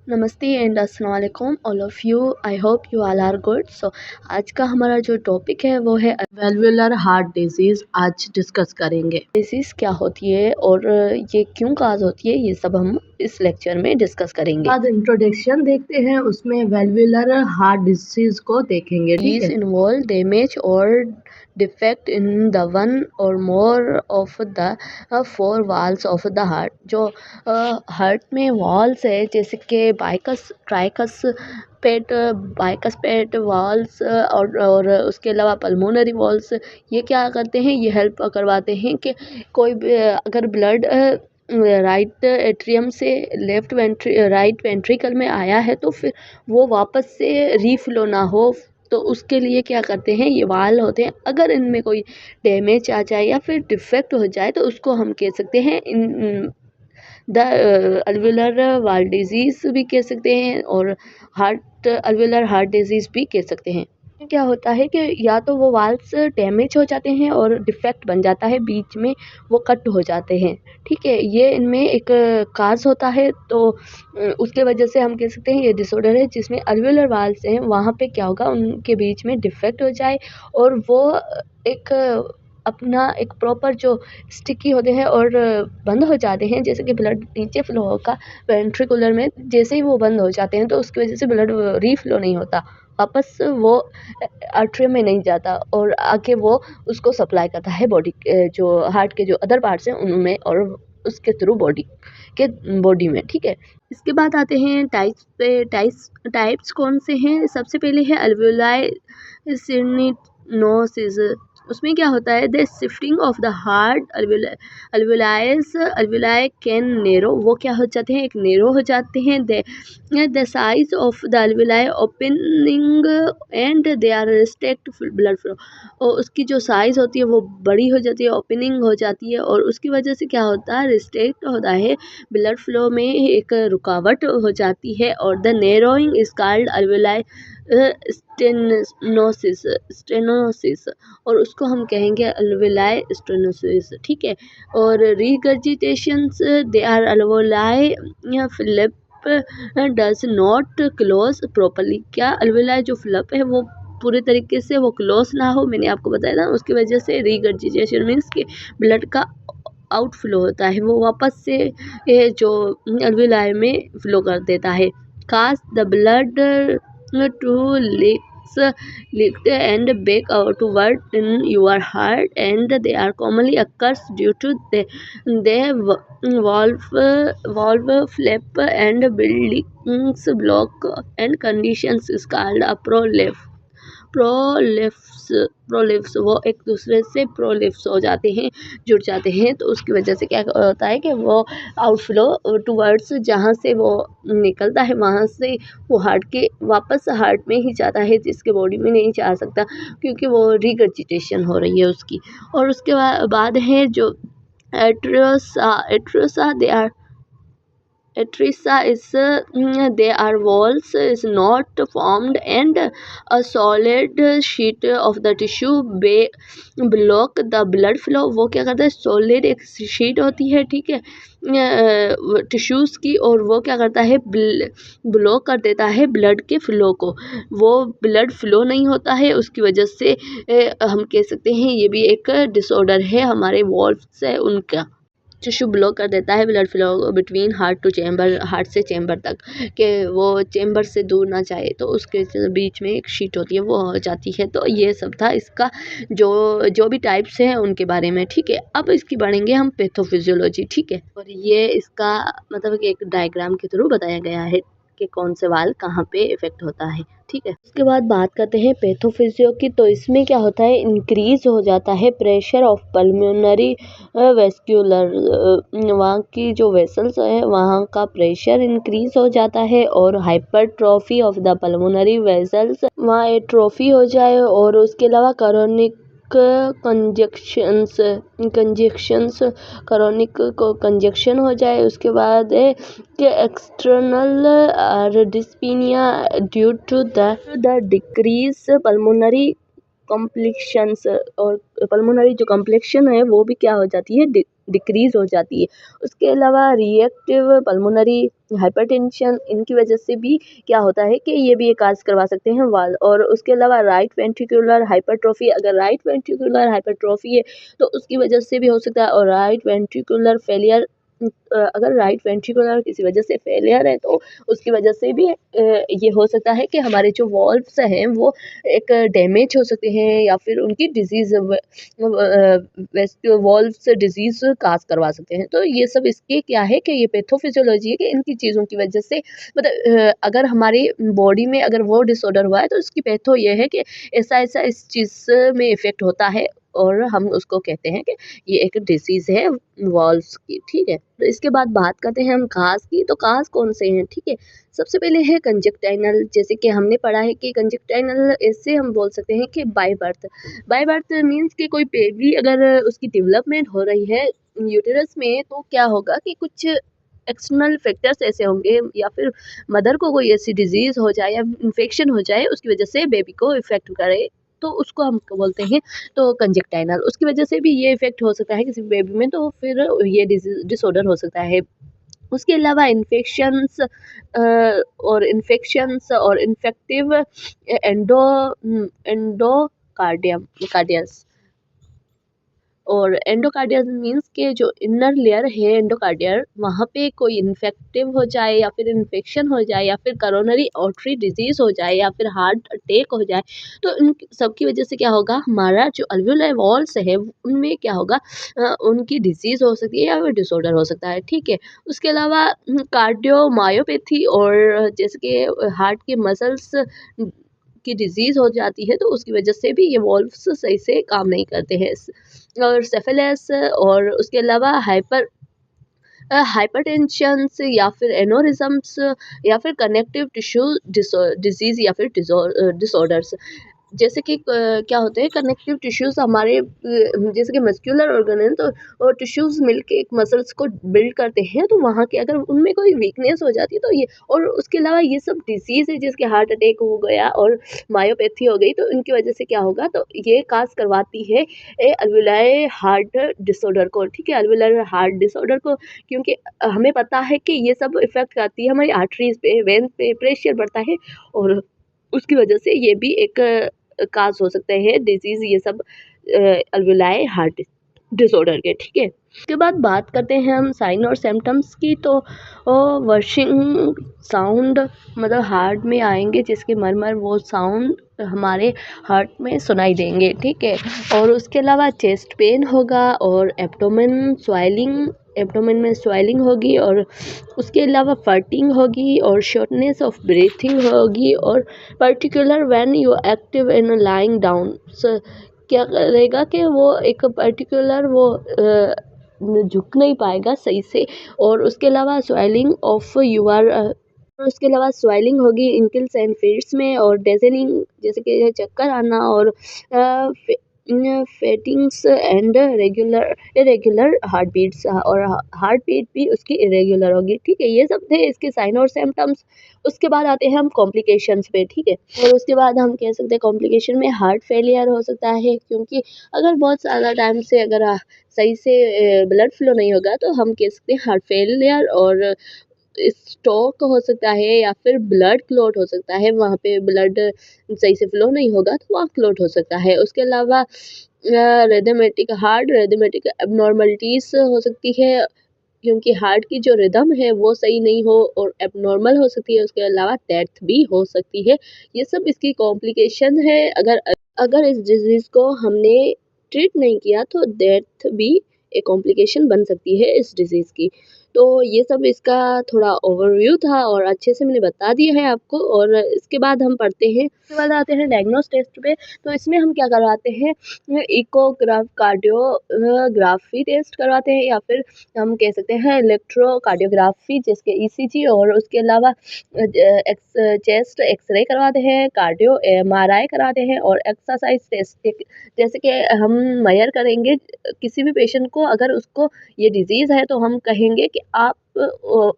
नमस्ते एंड अस्सलाम वालेकुम all of you. I hope you all are good. So आज का हमारा जो टॉपिक है वो है वेल्वुलर हार्ट डिजीज़ आज डिस्कस करेंगे। डिसीज़ क्या होती है और ये क्यों काज होती है, ये सब हम इस लेक्चर में डिस्कस करेंगे। आज इंट्रोडक्शन देखते हैं, उसमें वेल्वुलर हार्ट डिजीज़ को देखेंगे। ठीक These है, involve damage or defect in the one or more of the four walls of the heart। जो हार्ट में वॉल्स है जैसे कि बाइकस ट्राइकस पेट बाइकस पेट वॉल्स और उसके अलावा पल्मोनरी वॉल्स, ये क्या करते हैं, ये हेल्प करवाते हैं कि कोई भी अगर ब्लड राइट एट्रियम से राइट वेंट्रिकल में आया है तो फिर वो वापस से रीफ्लो ना हो। तो उसके लिए क्या करते हैं, ये वाल होते हैं, अगर इनमें कोई डैमेज आ जाए या फिर डिफेक्ट हो जाए तो उसको हम कह सकते हैं इन द अल्वुलर वाल डिजीज़ भी कह सकते हैं और अल्वुलर हार्ट डिजीज़ भी कह सकते हैं। क्या होता है कि या तो वो वाल्स डैमेज हो जाते हैं और डिफेक्ट बन जाता है, बीच में वो कट हो जाते हैं। ठीक है, ये इनमें एक काज होता है। तो उसके वजह से हम कह सकते हैं ये डिसऑर्डर है जिसमें अल्वुलर वाल्स हैं, वहाँ पे क्या होगा, उनके बीच में डिफेक्ट हो जाए और वो एक अपना एक प्रॉपर जो स्टिकी होते हैं और बंद हो जाते हैं, जैसे कि ब्लड नीचे फ्लो होगा वेंट्रिकुलर में, जैसे ही वो बंद हो जाते हैं तो उसकी वजह से ब्लड रीफ्लो नहीं होता, वापस वो आर्टरी में नहीं जाता और आके वो उसको सप्लाई करता है बॉडी जो हार्ट के जो अदर पार्ट्स हैं उनमें और उसके थ्रू बॉडी में। ठीक है, इसके बाद आते हैं टाइप्स पे। टाइप्स कौन से हैं, सबसे पहले है अल्वुलाई सिनोसिस। उसमें क्या होता है, the shifting of the heart alveoli can narrow, वो क्या हो जाते हैं, एक नेरो हो जाते हैं। The size of the alveoli opening and they are restrict blood flow, और उसकी जो साइज होती है वो बड़ी हो जाती है, ओपनिंग हो जाती है और उसकी वजह से क्या होता है, रिस्ट्रिक्ट होता है ब्लड फ्लो में, एक रुकावट हो जाती है। और the narrowing is called alveoli stenosis, और उसको हम कहेंगे अल्वुलाई स्टेनोसिस। ठीक है, और regurgitations they are alveoli flip does not close properly, क्या अल्वुलाई जो फिलिप है वो पूरे तरीके से वो क्लोज ना हो, मैंने आपको बताया था, उसकी वजह से रिगर्जिटेशन मीन्स कि ब्लड का आउटफ्लो होता है, वो वापस से ये जो अल्वुलाई में फ्लो कर देता है। Cause the blood to leaked and back outward in your heart, and they are commonly occurs due to the valve flap and buildings block, and conditions is called a प्रोलिप्स, वो एक दूसरे से प्रोलिप्स हो जाते हैं, जुड़ जाते हैं, तो उसकी वजह से क्या होता है कि वो आउटफ्लो टूवर्ड्स जहाँ से वो निकलता है वहाँ से वो हार्ट के वापस हार्ट में ही जाता है, जिसके बॉडी में नहीं जा सकता क्योंकि वो रिगर्जिटेशन हो रही है उसकी। और उसके बाद है जो atresia they are Atrisa is they are walls is not formed and a solid sheet of the tissue block the blood flow, वो क्या करता है, सॉलिड एक शीट होती है, ठीक है, टिश्यूज़ की, और वो क्या करता है, ब्लॉक कर देता है ब्लड के फ्लो को, वो ब्लड फ्लो नहीं होता है, उसकी वजह से हम कह सकते हैं ये भी एक डिसऑर्डर है, हमारे वॉल्व्स है उनका, टिश्यू ब्लॉक कर देता है blood flow between heart to chamber, heart से चैम्बर तक, कि वो चैम्बर से दूर ना जाए, तो उसके बीच में एक शीट होती है वो हो जाती है। तो ये सब था इसका जो भी टाइप्स हैं उनके बारे में। ठीक है, अब इसकी बढ़ेंगे हम पैथोफिजियोलॉजी। ठीक है, और ये इसका मतलब कि एक डायग्राम के थ्रू बताया गया है कि कौन से वाल कहाँ पे इफेक्ट होता है। ठीक है, उसके बाद बात करते हैं पैथोफिजियो की। तो इसमें क्या होता है, इंक्रीज हो जाता है प्रेशर ऑफ पल्मोनरी वेस्क्यूलर, वहाँ की जो वेसल्स है वहाँ का प्रेशर इंक्रीज हो जाता है, और hypertrophy of the pulmonary vessels, वहाँ एट्रोफी हो जाए, और उसके अलावा करोनिक कंजक्शन हो जाए। उसके बाद है कि external dyspnoea due to the decrease pulmonary complications, और पल्मोनरी जो कॉम्प्लेक्शन है वो भी क्या हो जाती है, डिक्रीज़ हो जाती है। उसके अलावा रिएक्टिव पल्मोनरी हाइपरटेंशन, इनकी वजह से भी क्या होता है कि ये भी काज करवा सकते हैं वाल। और उसके अलावा राइट वेंट्रिकुलर हाइपरट्रोफी, अगर राइट वेंट्रिकुलर हाइपरट्रोफी है तो उसकी वजह से भी हो सकता है। और राइट वेंट्रिकुलर फेलियर, अगर राइट वेंट्रिकुलर किसी वजह से फेलियर है तो उसकी वजह से भी ये हो सकता है कि हमारे जो वॉल्व्स हैं वो एक डैमेज हो सकते हैं या फिर उनकी डिजीज़ वॉल्व्स डिजीज़ काज करवा सकते हैं। तो ये सब इसके क्या है कि ये पैथोफिजियोलॉजी है कि इनकी चीज़ों की वजह से मतलब अगर हमारी बॉडी में अगर वो डिसऑर्डर हुआ है तो उसकी पैथो ये है कि ऐसा-ऐसा इस चीज़ में इफ़ेक्ट होता है और हम उसको कहते हैं कि ये एक डिसीज़ है वॉल्व्स की, ठीक है। तो इसके बाद बात करते हैं हम घास की, तो घास कौन से हैं, ठीक है। सबसे पहले है कंजक्टाइनल, जैसे कि हमने पढ़ा है कि कंजक्टाइनल इससे हम बोल सकते हैं कि by birth. By birth means कि कोई बेबी अगर उसकी डेवलपमेंट हो रही है यूटेरस में तो क्या होगा कि कुछ एक्सटर्नल फैक्टर्स ऐसे होंगे या फिर मदर को कोई ऐसी डिजीज़ हो जाए या इन्फेक्शन हो जाए उसकी वजह से बेबी को इफ़ेक्ट करे, तो उसको हम बोलते हैं तो कंजक्टाइनल। उसकी वजह से भी ये इफ़ेक्ट हो सकता है किसी बेबी में, तो फिर ये डिसऑर्डर हो सकता है। उसके अलावा और इन्फेक्टिव एंडोकार्डियम कार्डियस। और एंडोकार्डियल मीन्स के जो इनर लेयर है एंडोकार्डियल, वहाँ पे कोई इन्फेक्टिव हो जाए या फिर इन्फेक्शन हो जाए या फिर करोनरी आर्टरी डिजीज़ हो जाए या फिर हार्ट अटैक हो जाए, तो इन सब की वजह से क्या होगा, हमारा जो अल्वेओलार वॉल्स है उनमें क्या होगा, उनकी डिजीज़ हो सकती है या फिर डिसऑर्डर हो सकता है, ठीक है। उसके अलावा कार्डियोमायोपैथी और जैसे कि हार्ट के मसल्स की डिजीज़ हो जाती है तो उसकी वजह से भी ये वॉल्व्स सही से काम नहीं करते हैं। और सेफेलस और उसके अलावा हाइपरटेंशन्स या फिर एनोरिज्म्स या फिर कनेक्टिव टिश्यू डिजीज़ या फिर डिसऑर्डर्स, जैसे कि क्या होते हैं कनेक्टिव टिश्यूज़ हमारे जैसे कि मस्कुलर ऑर्गन है तो टिश्यूज़ मिलके एक मसल्स को बिल्ड करते हैं, तो वहाँ के अगर उनमें कोई वीकनेस हो जाती है तो ये, और उसके अलावा ये सब डिसीज़ है जैसे कि हार्ट अटैक हो गया और मायोपैथी हो गई, तो इनकी वजह से क्या होगा, तो ये काज़ करवाती है अल्वेओलार हार्ट डिसऑर्डर को, ठीक है, अल्वेओलार हार्ट डिसऑर्डर को। क्योंकि हमें पता है कि ये सब इफ़ेक्ट करती है हमारी आर्टरीज़ पे, वेन्स पे प्रेशर बढ़ता है और उसकी वजह से ये भी एक काज़ हो सकते हैं डिजीज़, ये सब अल्वेओलार हार्ट डिसऑर्डर के, ठीक है। उसके बाद बात करते हैं हम साइन और सिम्पटम्स की, तो वर्शिंग साउंड मतलब हार्ट में आएंगे जिसके मरमर वो साउंड हमारे हार्ट में सुनाई देंगे, ठीक है। और उसके अलावा चेस्ट पेन होगा और एब्डोमेन में स्वेलिंग होगी और उसके अलावा फर्टिंग होगी और शॉर्टनेस ऑफ ब्रीथिंग होगी और particular when you active in lying down, क्या करेगा कि वो एक पर्टिकुलर वो झुक नहीं पाएगा सही से। और उसके अलावा स्वेलिंग ऑफ यूआर, और उसके अलावा स्वेलिंग होगी इंकल्स एंड फीट्स में और डेजनिंग जैसे कि चक्कर आना और faintings and regular irregular heart beats, और हार्ट बीट भी उसकी इरेगुलर होगी, ठीक है। ये सब थे इसके साइन और सिम्टम्स। उसके बाद आते हैं हम कॉम्प्लिकेशंस पे, ठीक है। और उसके बाद हम कह सकते हैं कॉम्प्लिकेशन में हार्ट फेलियर हो सकता है, क्योंकि अगर बहुत ज़्यादा टाइम से अगर सही से ब्लड फ्लो नहीं होगा तो हम कह सकते हैं हार्ट फेलियर, और स्ट्रोक हो सकता है या फिर ब्लड क्लॉट हो सकता है, वहाँ पे ब्लड सही से फ्लो नहीं होगा तो वहाँ क्लॉट हो सकता है। उसके अलावा रिदमेटिक एबनॉर्मलिटीज़ हो सकती है, क्योंकि हार्ट की जो रिदम है वो सही नहीं हो और एबनॉर्मल हो सकती है। उसके अलावा डेथ भी हो सकती है। ये सब इसकी कॉम्प्लिकेशन है। अगर अगर इस डिजीज़ को हमने ट्रीट नहीं किया तो डेथ भी एक कॉम्प्लिकेशन बन सकती है इस डिजीज़ की। तो ये सब इसका थोड़ा ओवरव्यू था और अच्छे से मैंने बता दिया है आपको। और इसके बाद हम पढ़ते हैं, उसके बाद आते हैं डायग्नोस टेस्ट पे। तो इसमें हम क्या करवाते हैं, कार्डियोग्राफी टेस्ट करवाते हैं या फिर हम कह सकते हैं इलेक्ट्रोकार्डियोग्राफी जिसके ईसीजी, और उसके अलावा चेस्ट एक्सरे करवाते हैं, कार्डियो एमआरआई कराते हैं और एक्सरसाइज टेस्ट, जैसे कि हम मेजर करेंगे किसी भी पेशेंट को, अगर उसको ये डिजीज़ है तो हम कहेंगे कि आप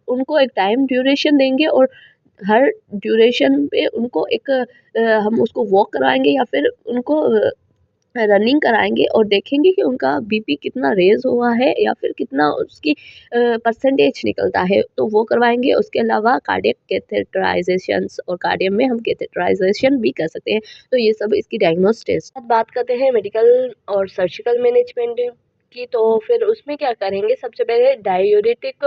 उनको एक टाइम ड्यूरेशन देंगे और हर ड्यूरेशन पे उनको एक हम उसको वॉक करवाएंगे या फिर उनको रनिंग कराएंगे और देखेंगे कि उनका बीपी कितना रेज हुआ है या फिर कितना उसकी परसेंटेज निकलता है, तो वो करवाएंगे। उसके अलावा कार्डियक कैथेटराइजेशन, और कार्डियम में हम कैथेटराइजेशन भी कर सकते हैं। तो ये सब इसकी डायग्नोस्टिक्स। बात करते हैं मेडिकल और सर्जिकल मैनेजमेंट की, तो फिर उसमें क्या करेंगे, सबसे पहले डायूरेटिक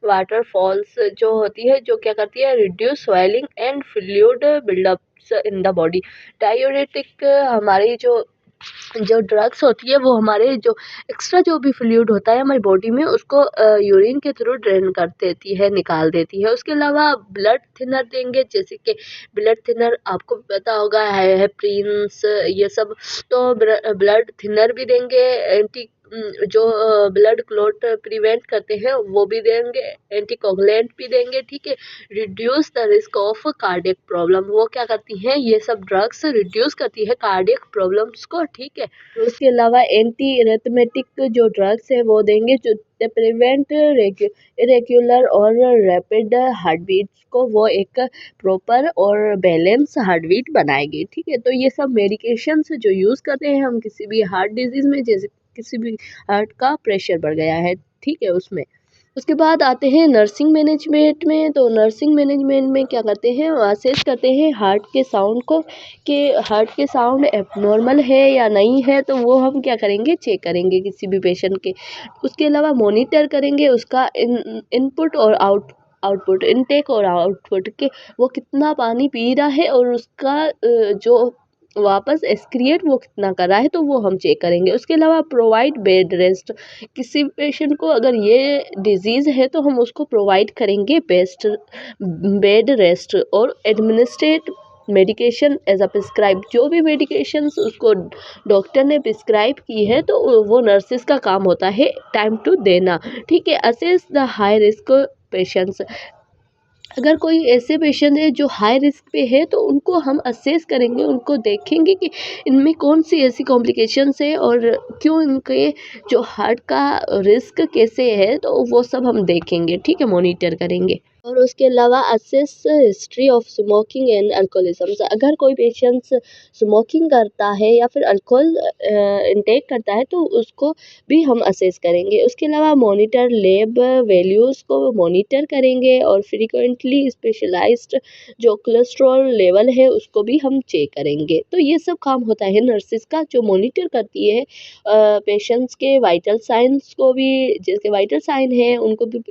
वाटर फॉल्स जो होती है, जो क्या करती है, reduce swelling and fluid buildup in the body. Diuretic हमारी जो ड्रग्स होती है, वो हमारे जो एक्स्ट्रा जो भी फ्लूइड होता है हमारी बॉडी में, उसको यूरिन के थ्रू ड्रेन कर देती है, निकाल देती है। उसके अलावा ब्लड थिनर देंगे, जैसे कि ब्लड थिनर आपको पता होगा है हेपरिन्स, ये सब। तो ब्लड थिनर भी देंगे, एंटी जो ब्लड क्लॉट प्रिवेंट करते हैं वो भी देंगे, एंटीकोगुलेंट भी देंगे, ठीक है। Reduce the risk of cardiac problem, वो क्या करती हैं, ये सब ड्रग्स रिड्यूस करती है कार्डियक प्रॉब्लम्स को, ठीक है। उसके अलावा एंटी इरेथमेटिक जो ड्रग्स है वो देंगे, जो प्रिवेंट इरेगुलर और रैपिड हार्ट बीट्स को वो एक प्रॉपर और बैलेंस हार्ट बीट बनाएगी, ठीक है। तो ये सब मेडिकेशंस जो यूज़ करते हैं हम किसी भी हार्ट डिजीज़ में, जैसे किसी भी हार्ट का प्रेशर बढ़ गया है, ठीक है, उसमें। उसके बाद आते हैं नर्सिंग मैनेजमेंट में। तो नर्सिंग मैनेजमेंट में क्या करते हैं, असेस करते हैं हार्ट के साउंड को, कि हार्ट के साउंड एबनॉर्मल है या नहीं है, तो वो हम क्या करेंगे, चेक करेंगे किसी भी पेशेंट के। उसके अलावा मॉनिटर करेंगे उसका इनपुट और आउटपुट, इनटेक और आउटपुट के, वो कितना पानी पी रहा है और उसका जो वापस एक्सक्रिएट वो कितना कर रहा है, तो वो हम चेक करेंगे। उसके अलावा प्रोवाइड बेड रेस्ट, किसी पेशेंट को अगर ये डिजीज़ है तो हम उसको प्रोवाइड करेंगे बेस्ट बेड रेस्ट, और administrate medication as a prescribe, जो भी मेडिकेशंस उसको डॉक्टर ने प्रिस्क्राइब की है तो वो नर्सिस का काम होता है टाइम टू देना, ठीक है। Assess the high risk patients, अगर कोई ऐसे पेशेंट है जो हाई रिस्क पे है तो उनको हम असेस करेंगे, उनको देखेंगे कि इनमें कौन सी ऐसी कॉम्प्लिकेशंस है और क्यों इनके जो हार्ट का रिस्क कैसे है, तो वो सब हम देखेंगे, ठीक है, मॉनिटर करेंगे। और उसके अलावा assess history of smoking and alcoholism, अगर कोई पेशेंट स्मोकिंग करता है या फिर अल्कोहल इनटेक करता है तो उसको भी हम असेस करेंगे। उसके अलावा मॉनिटर लैब वैल्यूज़ को मॉनिटर करेंगे, और फ्रीक्वेंटली स्पेशलाइज्ड जो कोलेस्ट्रॉल लेवल है उसको भी हम चेक करेंगे। तो ये सब काम होता है नर्सिस का, जो मॉनिटर करती है पेशेंट्स के वाइटल साइंस को भी, जिसके वाइटल साइन है उनको भी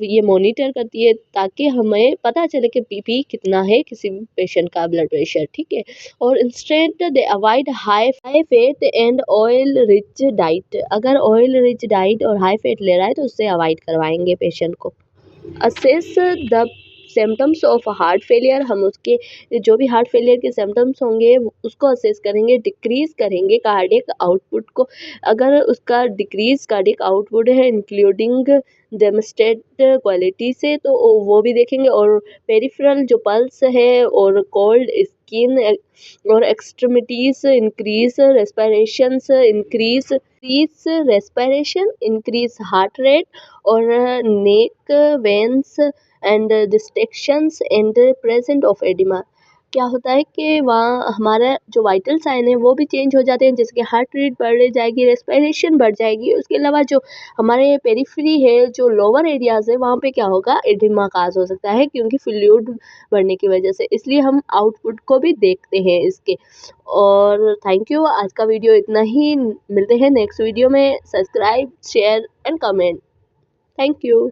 ये मॉनिटर करती है, ताकि हमें पता चले कि बीपी कितना है किसी भी पेशेंट का, ब्लड प्रेशर, ठीक है। और instant they avoid high fat and oil rich diet, अगर ऑयल रिच डाइट और हाई फैट ले रहा है तो उससे अवॉइड करवाएंगे पेशेंट को। Assess the symptoms of heart failure, हम उसके जो भी हार्ट फेलियर के सिम्टम्स होंगे उसको असेस करेंगे, डिक्रीज करेंगे कार्डियक आउटपुट को, अगर उसका डिक्रीज कार्डियक आउटपुट है इंक्लूडिंग डेमोस्टेट क्वालिटी से, तो वो भी देखेंगे। और पेरिफेरल जो पल्स है और कोल्ड स्किन और extremities increase respirations, increase respiration, increase heart rate, और neck veins and distensions and present of oedema. क्या होता है कि वहाँ हमारा जो वाइटल साइन है वो भी चेंज हो जाते हैं, जैसे कि हार्ट रेट बढ़ जाएगी, रेस्पिरेशन बढ़ जाएगी। उसके अलावा जो हमारे पेरिफेरी है, जो लोअर एरियाज है, वहाँ पे क्या होगा, एडिमा काज हो सकता है, क्योंकि फ्लूइड बढ़ने की वजह से। इसलिए हम आउटपुट को भी देखते हैं इसके। और थैंक यू, आज का वीडियो इतना ही, मिलते हैं नेक्स्ट वीडियो में। Subscribe, share and comment. Thank you.